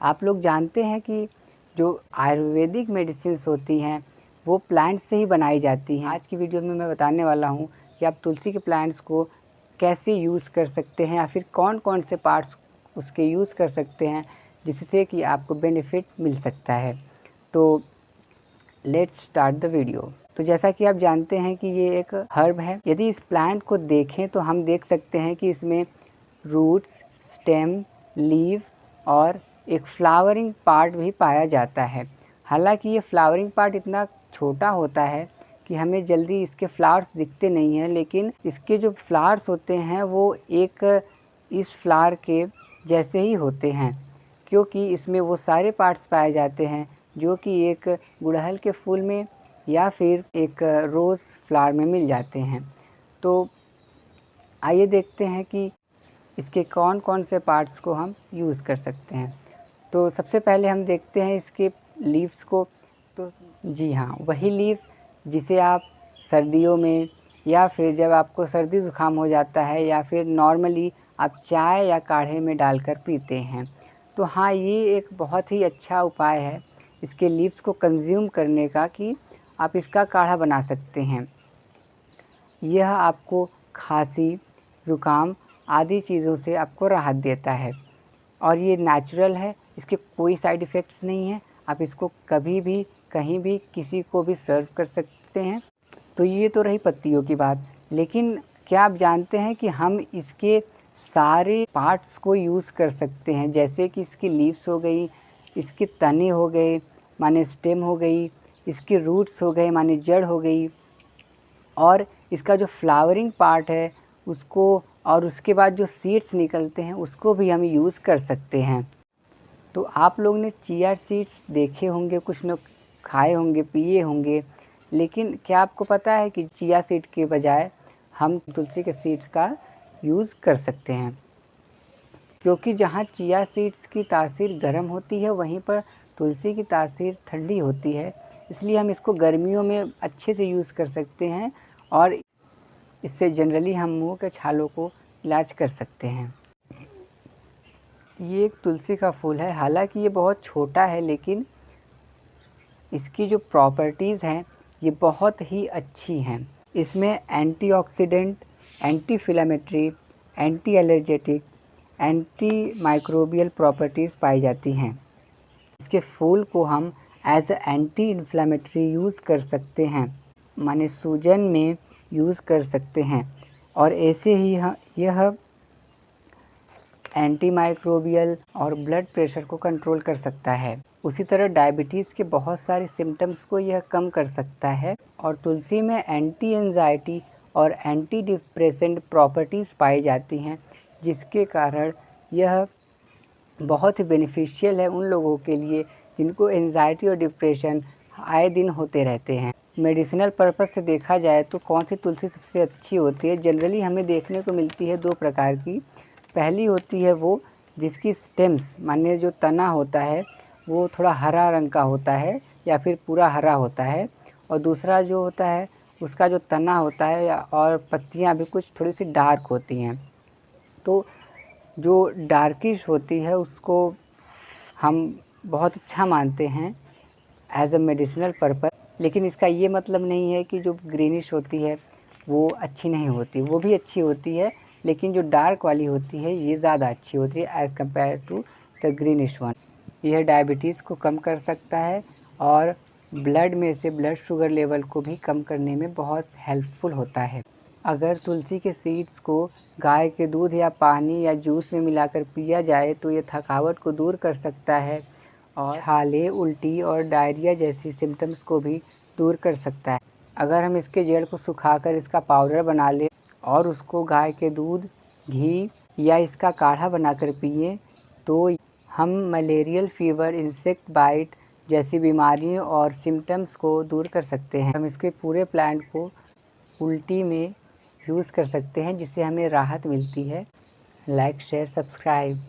आप लोग जानते हैं कि जो आयुर्वेदिक मेडिसिन्स होती हैं वो प्लांट से ही बनाई जाती हैं। आज की वीडियो में मैं बताने वाला हूँ कि आप तुलसी के प्लांट्स को कैसे यूज़ कर सकते हैं या फिर कौन कौन से पार्ट्स उसके यूज़ कर सकते हैं जिससे कि आपको बेनिफिट मिल सकता है। तो लेट्स स्टार्ट द वीडियो। तो जैसा कि आप जानते हैं कि ये एक हर्ब है। यदि इस प्लांट को देखें तो हम देख सकते हैं कि इसमें रूट्स, स्टेम, लीफ और एक फ्लावरिंग पार्ट भी पाया जाता है। हालांकि ये फ्लावरिंग पार्ट इतना छोटा होता है कि हमें जल्दी इसके फ्लावर्स दिखते नहीं हैं, लेकिन इसके जो फ्लावर्स होते हैं वो एक इस फ्लावर के जैसे ही होते हैं, क्योंकि इसमें वो सारे पार्ट्स पाए जाते हैं जो कि एक गुड़हल के फूल में या फिर एक रोज़ फ्लावर में मिल जाते हैं। तो आइए देखते हैं कि इसके कौन कौन से पार्ट्स को हम यूज़ कर सकते हैं। तो सबसे पहले हम देखते हैं इसके लीव्स को। तो जी हाँ, वही लीफ जिसे आप सर्दियों में या फिर जब आपको सर्दी ज़ुकाम हो जाता है या फिर नॉर्मली आप चाय या काढ़े में डालकर पीते हैं। तो हाँ, ये एक बहुत ही अच्छा उपाय है इसके लीव्स को कंज्यूम करने का कि आप इसका काढ़ा बना सकते हैं। यह आपको खांसी, ज़ुकाम आदि चीज़ों से आपको राहत देता है और ये नेचुरल है, इसके कोई साइड इफ़ेक्ट्स नहीं हैं। आप इसको कभी भी, कहीं भी, किसी को भी सर्व कर सकते हैं। तो ये तो रही पत्तियों की बात, लेकिन क्या आप जानते हैं कि हम इसके सारे पार्ट्स को यूज़ कर सकते हैं, जैसे कि इसकी लीव्स हो गई, इसके तने हो गए माने स्टेम हो गई, इसके रूट्स हो गए माने जड़ हो गई, और इसका जो फ्लावरिंग पार्ट है उसको, और उसके बाद जो सीड्स निकलते हैं उसको भी हम यूज़ कर सकते हैं। तो आप लोग ने चिया सीड्स देखे होंगे, कुछ लोग खाए होंगे, पिए होंगे, लेकिन क्या आपको पता है कि चिया सीड के बजाय हम तुलसी के सीड्स का यूज़ कर सकते हैं, क्योंकि जहाँ चिया सीड्स की तासीर गर्म होती है वहीं पर तुलसी की तासीर ठंडी होती है। इसलिए हम इसको गर्मियों में अच्छे से यूज़ कर सकते हैं और इससे जनरली हम मुंह के छालों को इलाज कर सकते हैं। ये एक तुलसी का फूल है, हालांकि ये बहुत छोटा है, लेकिन इसकी जो प्रॉपर्टीज़ हैं ये बहुत ही अच्छी हैं। इसमें antioxidant, anti inflammatory, anti allergic, anti microbial properties पाई जाती हैं। इसके फूल को हम एज एंटी इन्फ्लेमेटरी यूज़ कर सकते हैं, माने सूजन में यूज़ कर सकते हैं, और ऐसे ही यह एंटी माइक्रोबियल और ब्लड प्रेशर को कंट्रोल कर सकता है। उसी तरह डायबिटीज़ के बहुत सारे सिम्टम्स को यह कम कर सकता है, और तुलसी में एंटी एंजाइटी और एंटी डिप्रेसेंट प्रॉपर्टीज़ पाई जाती हैं, जिसके कारण यह बहुत ही बेनिफिशियल है उन लोगों के लिए जिनको एंजाइटी और डिप्रेशन आए दिन होते रहते हैं। मेडिसिनल पर्पज़ से देखा जाए तो कौन सी तुलसी सबसे अच्छी होती है? जनरली हमें देखने को मिलती है दो प्रकार की। पहली होती है वो जिसकी स्टेम्स माने जो तना होता है वो थोड़ा हरा रंग का होता है या फिर पूरा हरा होता है, और दूसरा जो होता है उसका जो तना होता है और पत्तियां भी कुछ थोड़ी सी डार्क होती हैं। तो जो डार्किश होती है उसको हम बहुत अच्छा मानते हैं एज अ मेडिसिनल पर्पज़, लेकिन इसका ये मतलब नहीं है कि जो ग्रीनिश होती है वो अच्छी नहीं होती, वो भी अच्छी होती है, लेकिन जो डार्क वाली होती है ये ज़्यादा अच्छी होती है as compare to the greenish one. यह डायबिटीज़ को कम कर सकता है और ब्लड में से ब्लड शुगर लेवल को भी कम करने में बहुत हेल्पफुल होता है। अगर तुलसी के सीड्स को गाय के दूध या पानी या जूस में मिलाकर पिया जाए तो ये थकावट को दूर कर सकता है और छाले, उल्टी और डायरिया जैसी सिम्टम्स को भी दूर कर सकता है। अगर हम इसके जड़ को सुखाकर इसका पाउडर बना लें और उसको गाय के दूध, घी या इसका काढ़ा बनाकर पिए तो हम मलेरियल फीवर, इंसेक्ट बाइट जैसी बीमारियों और सिम्टम्स को दूर कर सकते हैं। हम इसके पूरे प्लांट को उल्टी में यूज़ कर सकते हैं, जिससे हमें राहत मिलती है। Like, share, subscribe.